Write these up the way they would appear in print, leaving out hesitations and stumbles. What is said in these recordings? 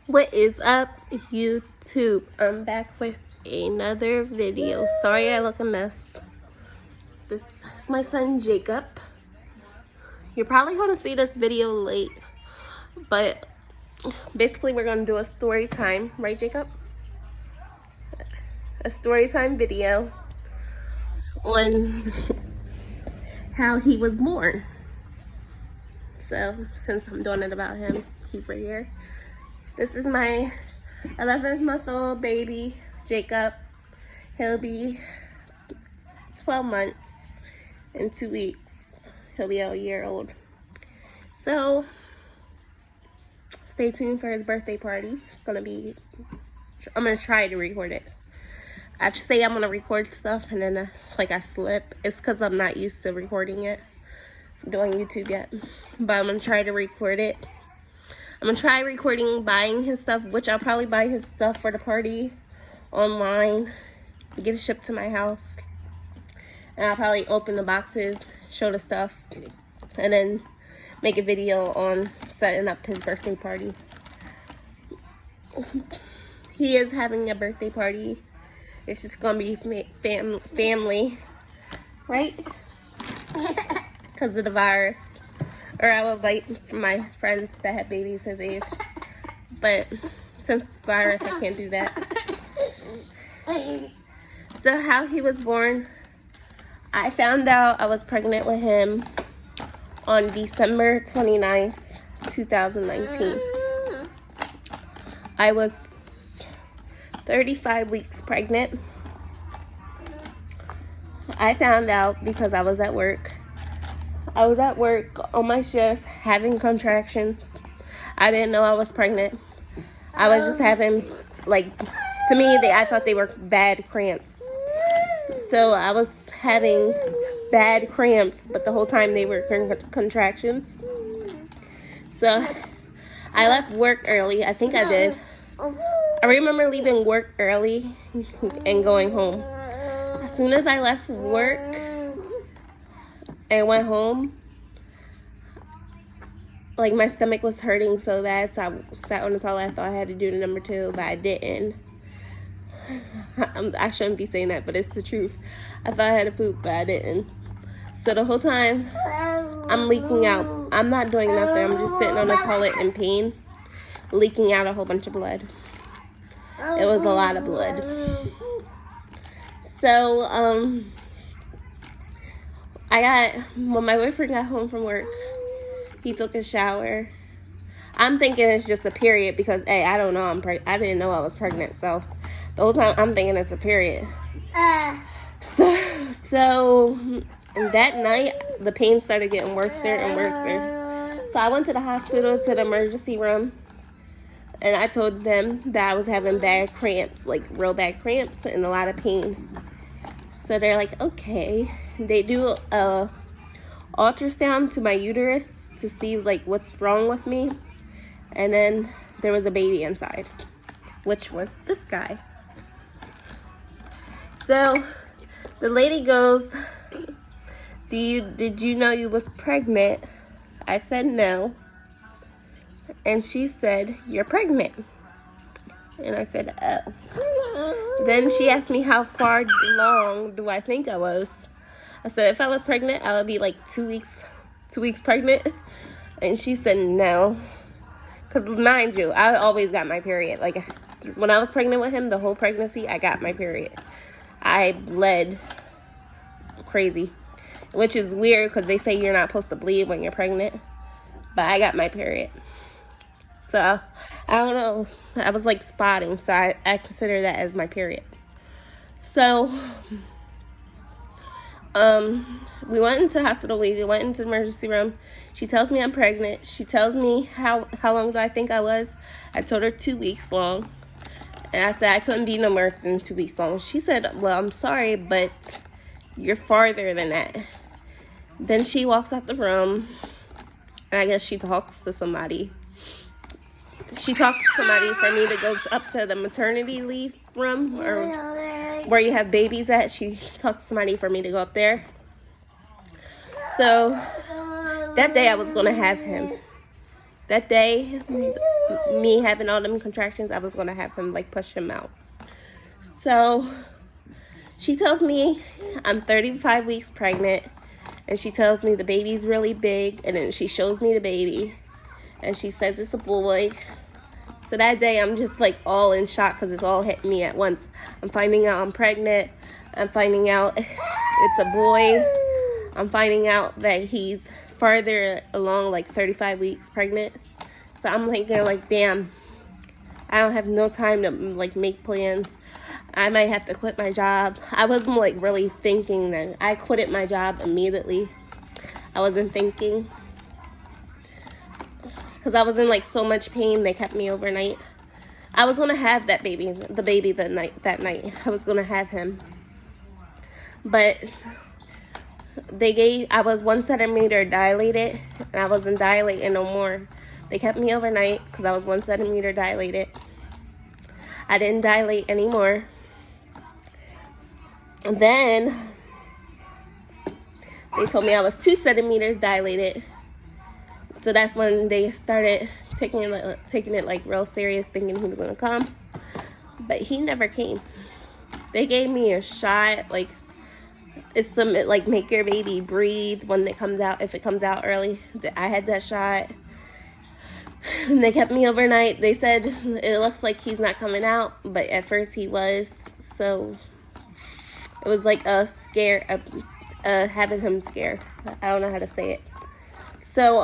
What is up, YouTube? I'm back with another video. Sorry I look a mess. This is my son Jacob. You're probably going to see this video late, but basically we're going to do a story time, right Jacob? A story time video on how he was born. So since I'm doing it about him, he's right here. This is my 11-month-old baby, Jacob. He'll be 12 months in 2 weeks. He'll be a year old. So, stay tuned for his birthday party. I'm gonna try to record it. I say I'm gonna record stuff and then I slip. It's because I'm not used to recording it, doing YouTube yet. But I'm gonna try to record it. I'm gonna try recording buying his stuff, which I'll probably buy his stuff for the party online, get it shipped to my house, and I'll probably open the boxes, show the stuff, and then make a video on setting up his birthday party. He is having a birthday party. It's just gonna be family, right? Because of the virus. Or I will invite my friends that have babies his age. But since the virus, I can't do that. So how he was born, I found out I was pregnant with him on December 29th, 2019. I was 35 weeks pregnant. I found out because I was at work. I was at work on my shift having contractions. I didn't know I was pregnant. I was just having, to me, I thought they were bad cramps. So I was having bad cramps, but the whole time they were contractions. So I left work early. I think I did. I remember leaving work early and going home. As soon as I left work and went home, my stomach was hurting so bad, so I sat on the toilet. I thought I had to do the number 2, but I didn't. I shouldn't be saying that, but it's the truth. I thought I had to poop, but I didn't. So the whole time, I'm leaking out. I'm not doing nothing. I'm just sitting on the toilet in pain, leaking out a whole bunch of blood. It was a lot of blood. So, when my boyfriend got home from work, he took a shower. I'm thinking it's just a period because, hey, I don't know, I didn't know I was pregnant, so the whole time I'm thinking it's a period. So that night, the pain started getting worse and worse. So I went to the hospital, to the emergency room, and I told them that I was having bad cramps, real bad cramps and a lot of pain. So they're like, okay. They do a ultrasound to my uterus to see what's wrong with me. And then there was a baby inside, which was this guy. So the lady goes, did you know you was pregnant? I said no. And she said, you're pregnant. And I said, oh. Then she asked me how far along do I think I was. I said, if I was pregnant, I would be 2 weeks pregnant. And she said no. Because mind you, I always got my period. When I was pregnant with him, the whole pregnancy, I got my period. I bled crazy. Which is weird because they say you're not supposed to bleed when you're pregnant. But I got my period. So, I don't know. I was spotting, so I consider that as my period. So, we went into the hospital. We went into the emergency room. She tells me I'm pregnant. She tells me how long do I think I was. I told her 2 weeks long. And I said I couldn't be no more than 2 weeks long. She said, well, I'm sorry, but you're farther than that. Then she walks out the room. And I guess she talks to somebody. She talks to somebody for me to go up to the maternity leave room, or where you have babies at. She talked to somebody for me to go up there. So that day I was going to have him. That day, me having all them contractions, I was going to have him like push him out. So she tells me I'm 35 weeks pregnant, and she tells me the baby's really big, and then she shows me the baby, and she says it's a boy. So that day I'm just like all in shock because it's all hitting me at once. I'm finding out I'm pregnant. I'm finding out it's a boy. I'm finding out that he's farther along, like 35 weeks pregnant. So I'm thinking like, damn, I don't have no time to like make plans. I might have to quit my job. I wasn't like really thinking that. I quitted my job immediately. I wasn't thinking because I was in like so much pain. They kept me overnight. I was gonna have that baby, the baby that night. I was gonna have him, but I was 1 centimeter dilated, and I wasn't dilating no more. They kept me overnight because I was 1 centimeter dilated. I didn't dilate anymore. And then they told me I was 2 centimeters dilated. So that's when they started taking it like real serious, thinking he was gonna come. But he never came. They gave me a shot, like it's the like make your baby breathe when it comes out, if it comes out early. I had that shot. And they kept me overnight. They said it looks like he's not coming out, but at first he was. So it was like a scare, having him scared. I don't know how to say it. So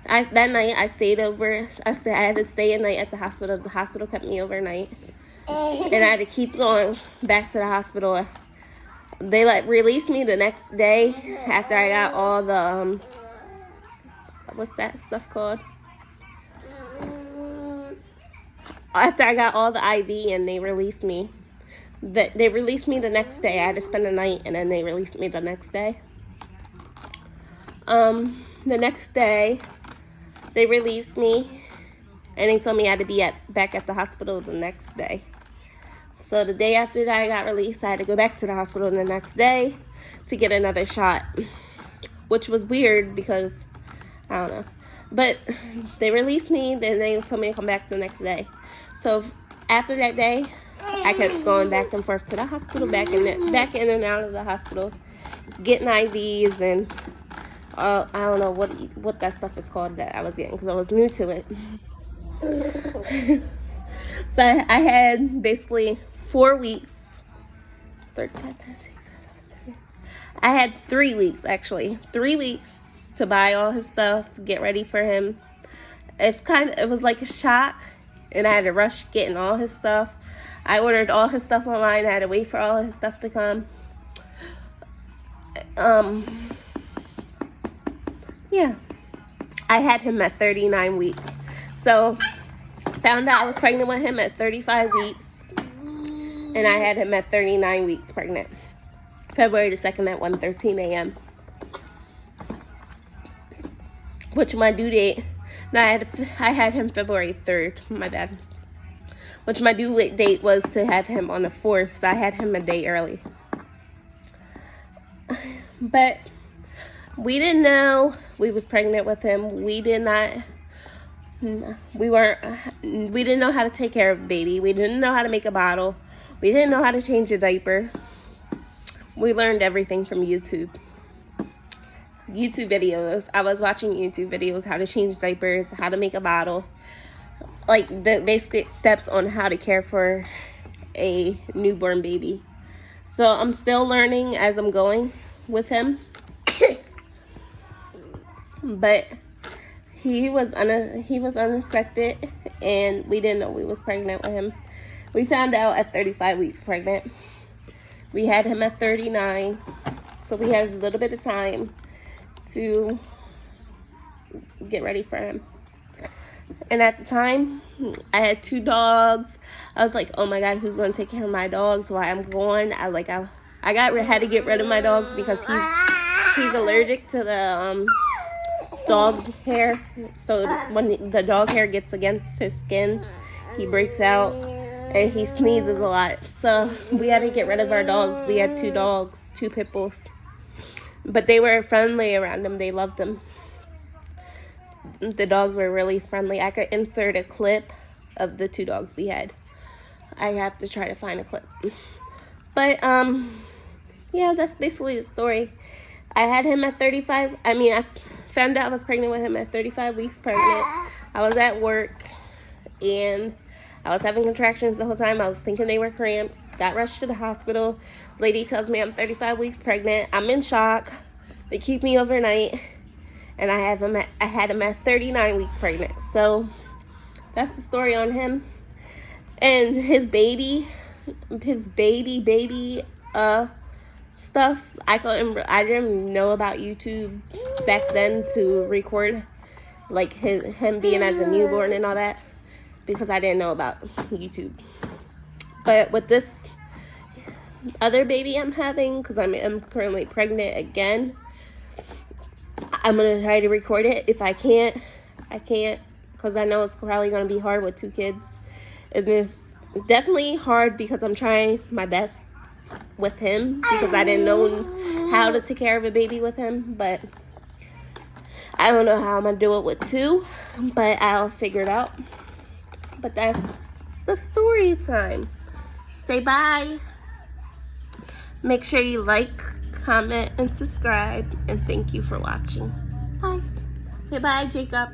that night I stayed over. I had to stay a night at the hospital. The hospital kept me overnight, and I had to keep going back to the hospital. They released me the next day after I got all the what's that stuff called? After I got all the IV, and they released me. They released me the next day. I had to spend the night, and then they released me the next day. The next day, they released me, and they told me I had to be back at the hospital the next day. So the day after that I got released, I had to go back to the hospital the next day to get another shot, which was weird because I don't know. But they released me, then they told me to come back the next day. So after that day, I kept going back and forth to the hospital, back in and out of the hospital, getting IVs and I don't know what that stuff is called that I was getting because I was new to it. So I had basically 4 weeks. 35, 36, 37. I had 3 weeks actually. 3 weeks to buy all his stuff, get ready for him. It was like a shock, and I had to rush getting all his stuff. I ordered all his stuff online. I had to wait for all his stuff to come. Yeah. I had him at 39 weeks. So, found out I was pregnant with him at 35 weeks. And I had him at 39 weeks pregnant. February the 2nd at 1:13 a.m. Which my due date, no, I had him February 3rd, my bad. Which my due date was to have him on the 4th, so I had him a day early. But we didn't know we was pregnant with him. We didn't know how to take care of a baby. We didn't know how to make a bottle. We didn't know how to change a diaper. We learned everything from YouTube videos. I was watching YouTube videos, how to change diapers, how to make a bottle, like the basic steps on how to care for a newborn baby. So I'm still learning as I'm going with him. But he was unexpected, and we didn't know we was pregnant with him. We found out at 35 weeks pregnant. We had him at 39, so we had a little bit of time to get ready for him. And at the time, I had 2 dogs. I was like, oh my God, who's going to take care of my dogs while I'm gone? I had to get rid of my dogs because he's allergic to the dog hair. So when the dog hair gets against his skin, he breaks out and he sneezes a lot. So we had to get rid of our dogs. We had 2 dogs, 2 pit bulls. But they were friendly around him. They loved him. the dogs were really friendly. I could insert a clip of the 2 dogs we had. I have to try to find a clip. But, yeah, that's basically the story. I had him at 35. I found out I was pregnant with him at 35 weeks pregnant. I was at work, and I was having contractions the whole time. I was thinking they were cramps. Got rushed to the hospital. Lady tells me I'm 35 weeks pregnant. I'm in shock. They keep me overnight, and I had him at 39 weeks pregnant. So that's the story on him. And his baby stuff. I didn't know about YouTube back then to record like him being as a newborn and all that, because I didn't know about YouTube. But with this other baby I'm having, because I'm currently pregnant again, I'm gonna try to record it. If I can't, I can't, because I know it's probably gonna be hard with 2 kids. It's definitely hard because I'm trying my best with him, because I didn't know how to take care of a baby with him. But I don't know how I'm gonna do it with 2, but I'll figure it out. But that's the story time. Say bye. Make sure you like, comment, and subscribe, and thank you for watching. Bye. Say bye, Jacob.